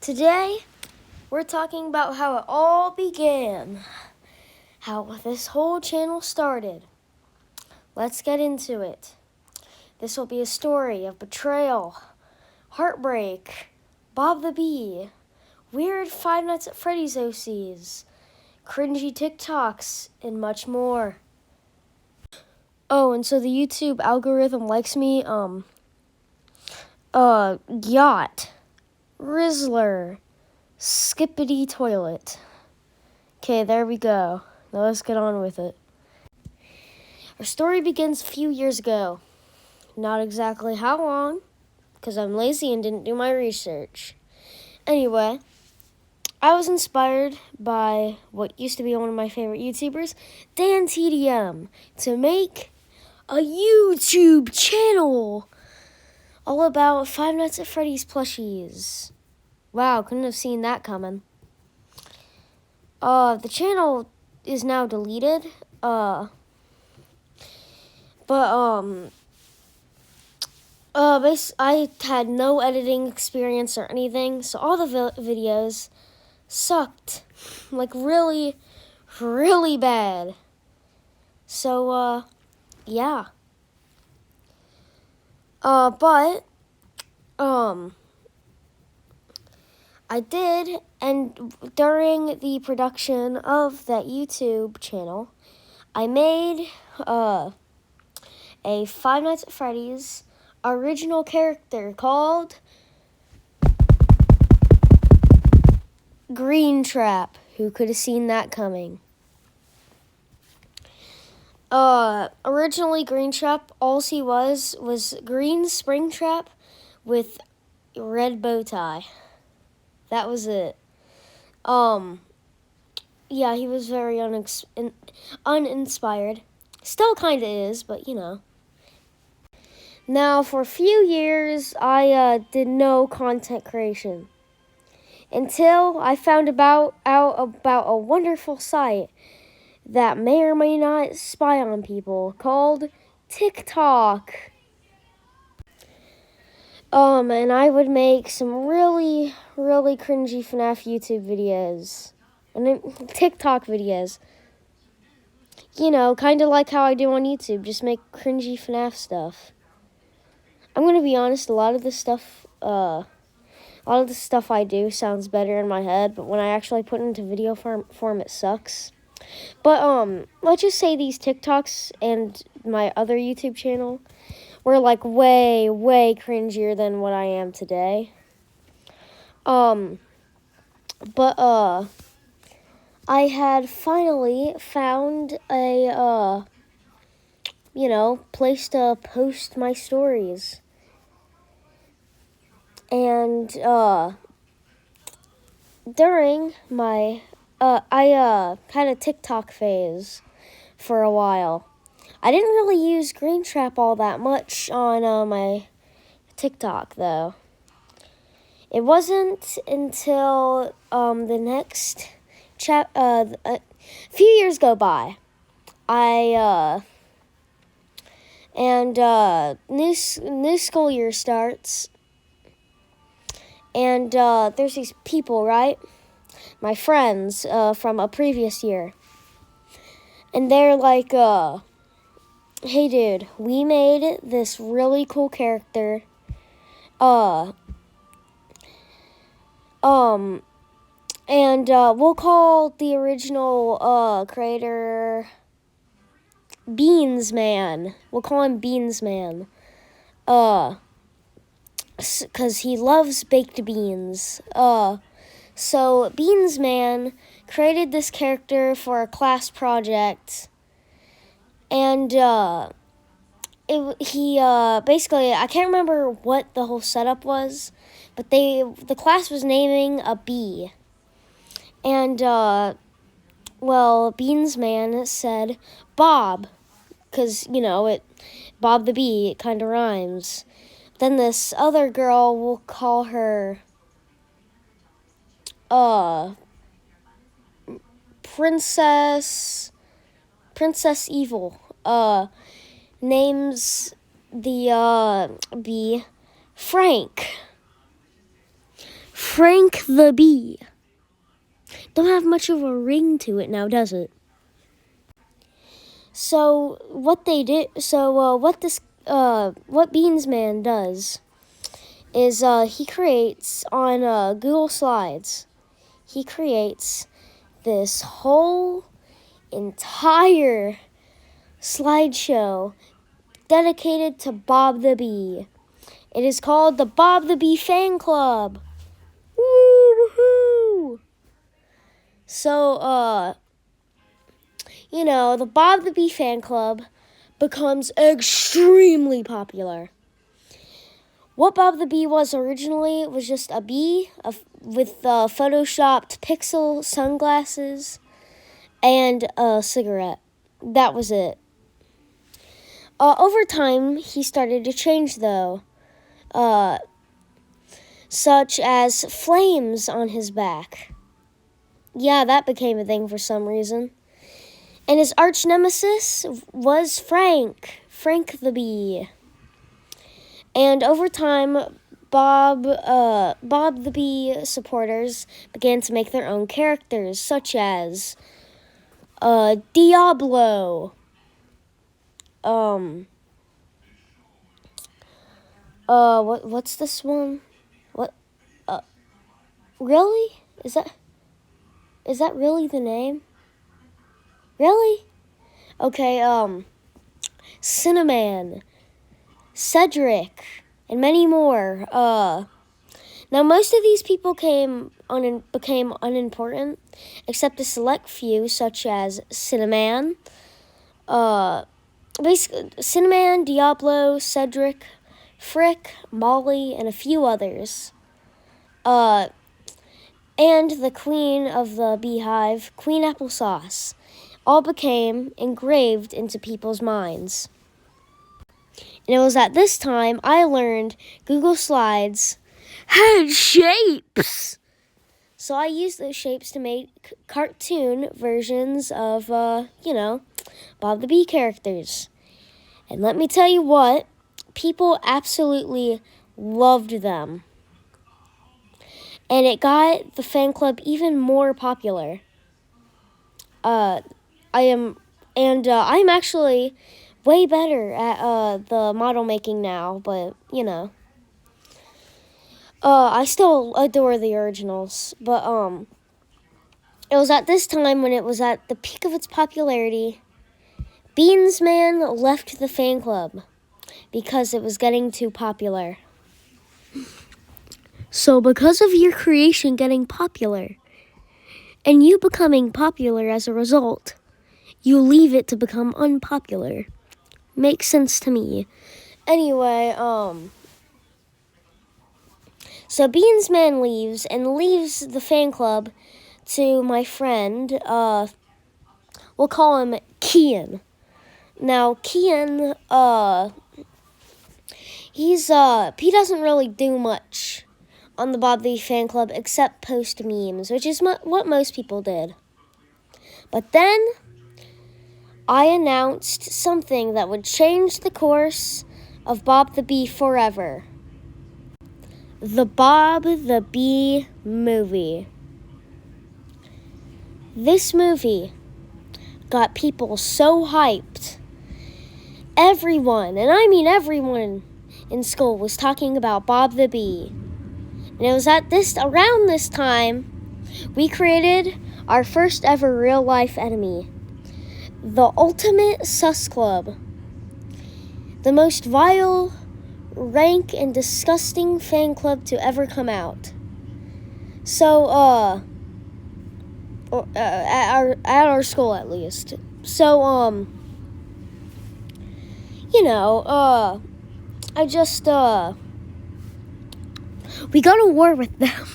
Today, we're talking about how it all began, how this whole channel started. Let's get into it. This will be a story of betrayal, heartbreak, Bob the Bee, weird Five Nights at Freddy's OCs, cringy TikToks, and much more. Oh, and so the YouTube algorithm likes me, Yacht, Rizzler, Skippity Toilet. Okay, there we go. Now let's get on with it. Our story begins a few years ago. Not exactly how long, because I'm lazy and didn't do my research. Anyway, I was inspired by what used to be one of my favorite YouTubers, Dan TDM, to make a YouTube channel all about Five Nights at Freddy's plushies. Wow, couldn't have seen that coming. The channel is now deleted. I had no editing experience or anything, so all the videos sucked, like really, really bad. So, yeah. I did, and during the production of that YouTube channel, I made, a Five Nights at Freddy's original character called Green Trap. Who could have seen that coming? Originally Green Trap, all he was Green Springtrap with red bow tie. That was it. Yeah, he was very uninspired. Still kind of is, but you know. Now, for a few years, I did no content creation until I found out about a wonderful site that may or may not spy on people called TikTok. And I would make some really, really cringy FNAF YouTube videos and then TikTok videos. You know, kind of like how I do on YouTube, just make cringy FNAF stuff. I'm gonna be honest, a lot of the stuff I do sounds better in my head, but when I actually put it into video form, it sucks. But let's just say these TikToks and my other YouTube channel were like way, way cringier than what I am today. I had finally found a place to post my stories. And during my I had a TikTok phase for a while. I didn't really use Green Trap all that much on my TikTok though. It wasn't until the next a few years go by. New school year starts. And there's these people, right? My friends from a previous year. And they're like, hey dude, we made this really cool character. And we'll call the original creator Beans Man. We'll call him Beans Man. Because he loves baked beans. So Beans Man created this character for a class project, and basically, I can't remember what the whole setup was, but the class was naming a bee, and Beans Man said Bob, because Bob the Bee, it kind of rhymes. Then this other girl, we'll call her Princess Evil, names the bee Frank. Frank the Bee. Don't have much of a ring to it now, does it? So what they did, what Beansman does is he creates on Google Slides. He creates this whole entire slideshow dedicated to Bob the Bee. It is called the Bob the Bee Fan Club. Woo-hoo! So, the Bob the Bee Fan Club becomes extremely popular. What Bob the Bee was originally was just a bee with photoshopped pixel sunglasses and a cigarette. That was it. Over time, he started to change, though, such as flames on his back. Yeah, that became a thing for some reason. And his arch nemesis was Frank the Bee. And over time, Bob the Bee supporters began to make their own characters, such as Diablo. What's this one? What? Really? Is that really the name? Really? Okay, Cinnamon, Cedric, and many more. Now most of these people became unimportant, except a select few, such as Cinnamon, Cinnamon, Diablo, Cedric, Frick, Molly, and a few others. And the queen of the beehive, Queen Applesauce, all became engraved into people's minds. And it was at this time I learned Google Slides had shapes. So I used those shapes to make cartoon versions of, Bob the Bee characters. And let me tell you what, people absolutely loved them. And it got the fan club even more popular. I'm actually way better at the model making now, but I still adore the originals. But it was at this time when it was at the peak of its popularity, Beansman left the fan club because it was getting too popular. So because of your creation getting popular, and you becoming popular as a result, you leave it to become unpopular. Makes sense to me. Anyway, so Beansman leaves the fan club to my friend, we'll call him Kian. Now, Kian, he doesn't really do much on the Bob the Bee fan club except post memes, which is what most people did. But then I announced something that would change the course of Bob the Bee forever. The Bob the Bee movie. This movie got people so hyped. Everyone, and I mean everyone in school, was talking about Bob the Bee. And it was around this time we created our first ever real life enemy, the Ultimate Sus Club, the most vile, rank, and disgusting fan club to ever come out. So, at our school at least. So, we go to war with them.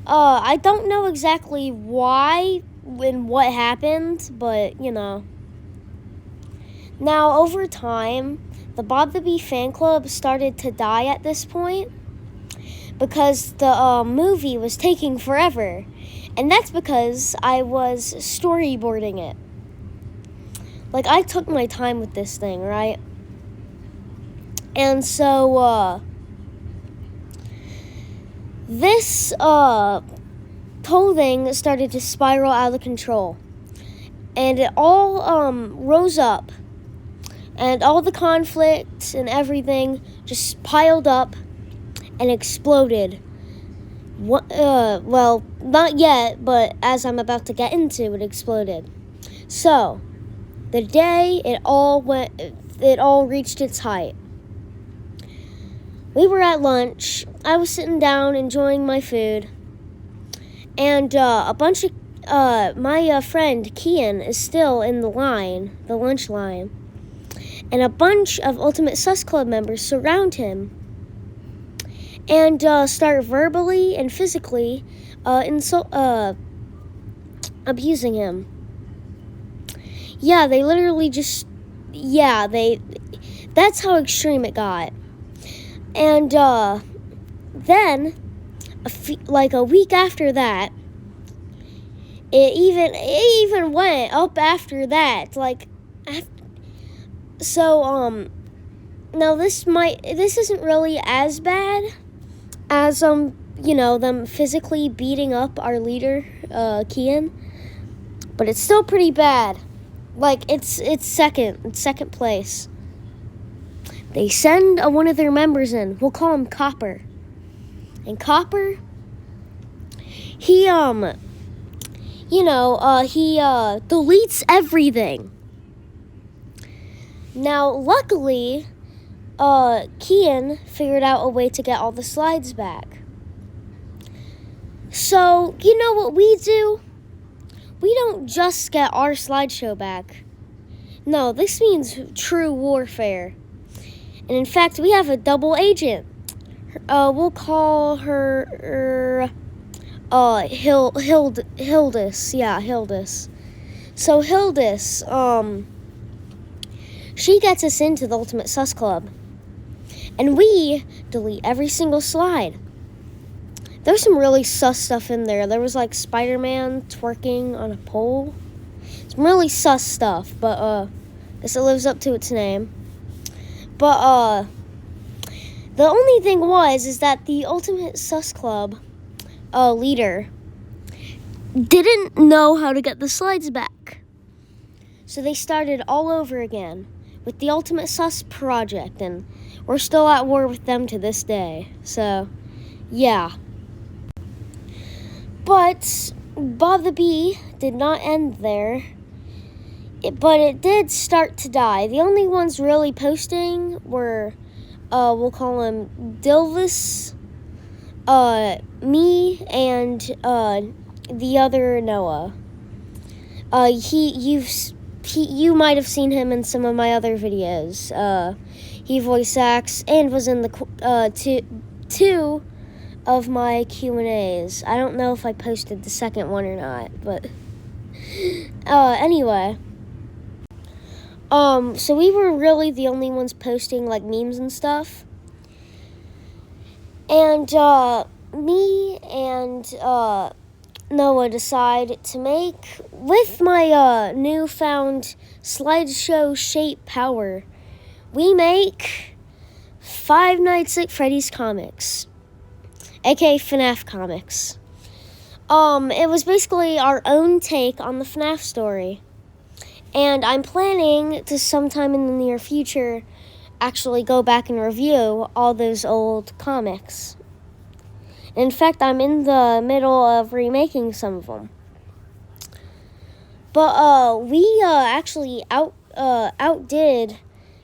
I don't know exactly why and what happened, but, Now, over time, the Bob the Bee fan club started to die at this point because the movie was taking forever. And that's because I was storyboarding it. Like, I took my time with this thing, right? And so, This whole thing started to spiral out of control, and it all rose up, and all the conflict and everything just piled up and exploded. Well, not yet, but as I'm about to get into, it exploded. So, the day it all reached its height. We were at lunch. I was sitting down enjoying my food, and a bunch of my friend Kian is still in the lunch line, and a bunch of Ultimate Sus Club members surround him and start verbally and physically abusing him. Yeah, they literally just, that's how extreme it got. And then, a week after that, it even went up after that. Now this isn't really as bad as them physically beating up our leader, Kian, but it's still pretty bad. It's second place. They send one of their members in. We'll call him Copper. And Copper, he deletes everything. Now, luckily, Kian figured out a way to get all the slides back. So, you know what we do? We don't just get our slideshow back. No, this means true warfare. And in fact, we have a double agent. We'll call her Hildis. Yeah, Hildis. So Hildis, she gets us into the Ultimate Sus Club. And we delete every single slide. There's some really sus stuff in there. There was Spider-Man twerking on a pole. Some really sus stuff, but I guess it lives up to its name. But the only thing is that the Ultimate Sus Club leader didn't know how to get the slides back. So they started all over again with the Ultimate Sus project, and we're still at war with them to this day. So, yeah. But Bob the Bee did not end there. But it did start to die. The only ones really posting were, we'll call him Dilvis, me, and the other Noah. You might have seen him in some of my other videos. He voice acts and was in the two of my Q&As. I don't know if I posted the second one or not, but anyway. So we were really the only ones posting memes and stuff. And me and Noah decide to make, with my newfound slideshow shape power, we make Five Nights at Freddy's comics, aka FNAF comics. It was basically our own take on the FNAF story. And I'm planning to sometime in the near future actually go back and review all those old comics. In fact, I'm in the middle of remaking some of them. But we actually outdid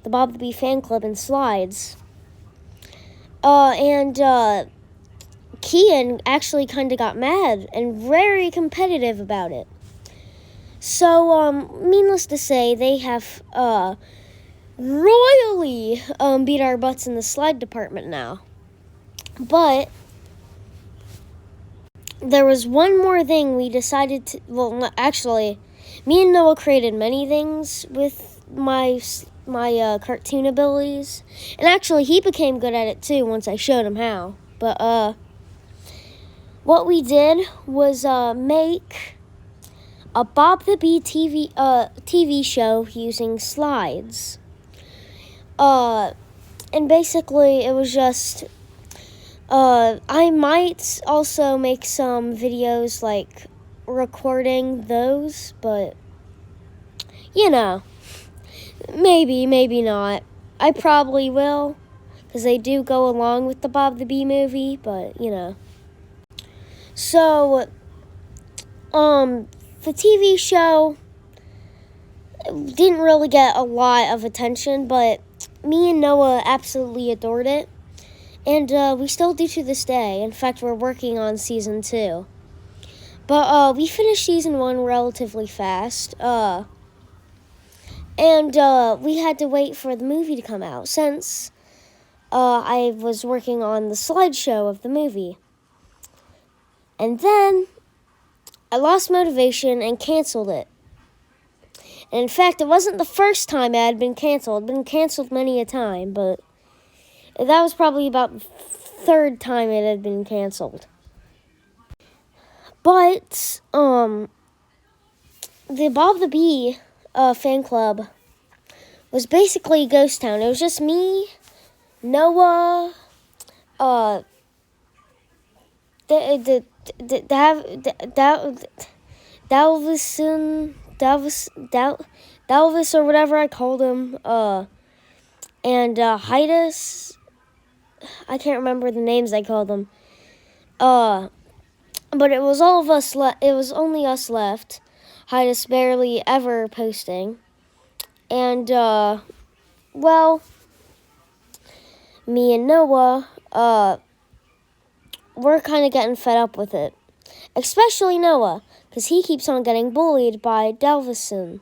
the Bob the Bee fan club in slides. And Kian actually kind of got mad and very competitive about it. So, needless to say, they have royally beat our butts in the slide department now. But there was one more thing we decided to... Well, actually, me and Noah created many things with my cartoon abilities. And actually, he became good at it, too, once I showed him how. But, what we did was make a Bob the Bee TV show using slides. And basically, it was just I might also make some videos like recording those, but you know, maybe not. I probably will, because they do go along with the Bob the Bee movie, but you know. So, the TV show didn't really get a lot of attention, but me and Noah absolutely adored it. And we still do to this day. In fact, we're working on season 2. But we finished season 1 relatively fast. And we had to wait for the movie to come out since I was working on the slideshow of the movie. And then I lost motivation and canceled it. And in fact, it wasn't the first time it had been canceled. It had been canceled many a time, but that was probably about the third time it had been canceled. But, the Bob the Bee fan club was basically a ghost town. It was just me, Noah, Dalvis or whatever I called him, and Hydus. I can't remember the names I called them. But it was all of us. It was only us left. Hydus barely ever posting, and well, me and Noah, we're kind of getting fed up with it. Especially Noah, because he keeps on getting bullied by Dalvison.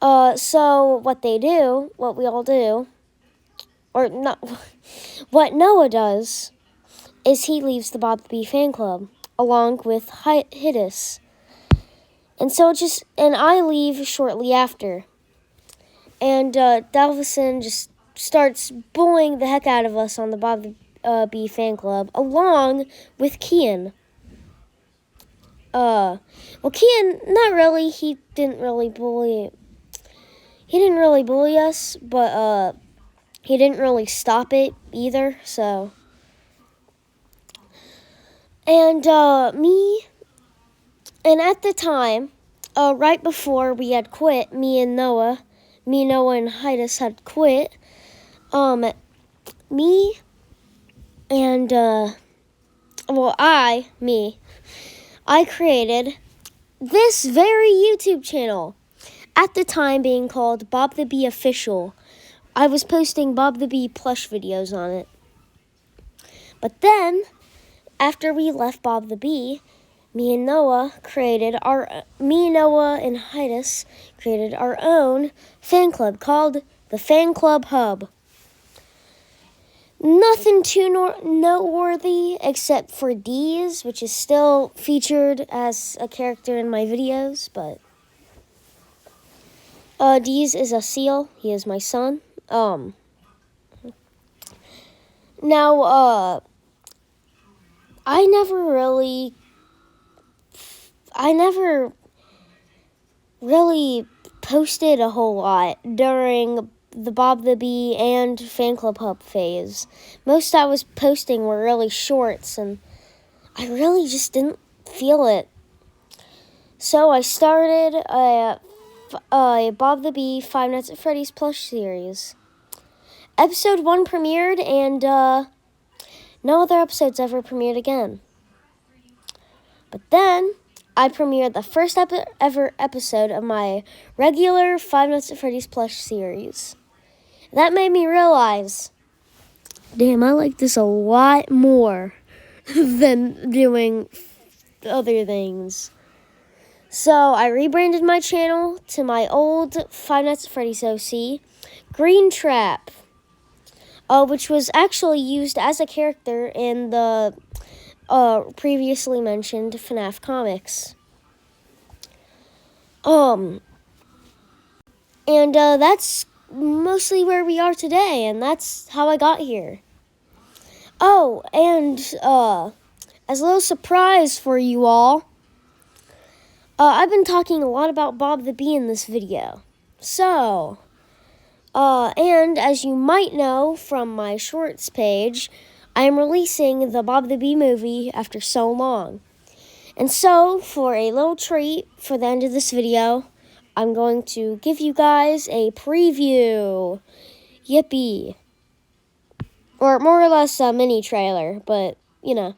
So what we all do, or not, what Noah does, is he leaves the Bob the Bee fan club, along with Hydus. And I leave shortly after. And Dalvison just starts bullying the heck out of us on the Bob the Bee fan club, along with Kian. Well, Kian, not really. He didn't really bully us, but he didn't really stop it either. So, and at the time, right before we had quit, Noah and Hydus had quit. I created this very YouTube channel, at the time being called Bob the Bee Official. I was posting Bob the Bee plush videos on it. But then, after we left Bob the Bee, me and Noah and Hydus created our own fan club called the Fan Club Hub. Nothing too noteworthy except for Deez, which is still featured as a character in my videos, but Deez is a seal. He is my son. Now, I never really posted a whole lot during the Bob the Bee and Fan Club Hub phase. Most I was posting were really shorts, and I really just didn't feel it. So I started a Bob the Bee Five Nights at Freddy's plush series. Episode 1 premiered, and no other episodes ever premiered again. But then I premiered the first ever episode of my regular Five Nights at Freddy's plush series. That made me realize, damn, I like this a lot more than doing other things. So I rebranded my channel to my old Five Nights at Freddy's OC, Green Trap, which was actually used as a character in the previously mentioned FNAF comics. And that's mostly where we are today, and that's how I got here. Oh, and as a little surprise for you all, I've been talking a lot about Bob the Bee in this video. And as you might know from my shorts page, I am releasing the Bob the Bee movie after so long. And so, for a little treat for the end of this video, I'm going to give you guys a preview. Yippee. Or more or less a mini trailer, but, you know.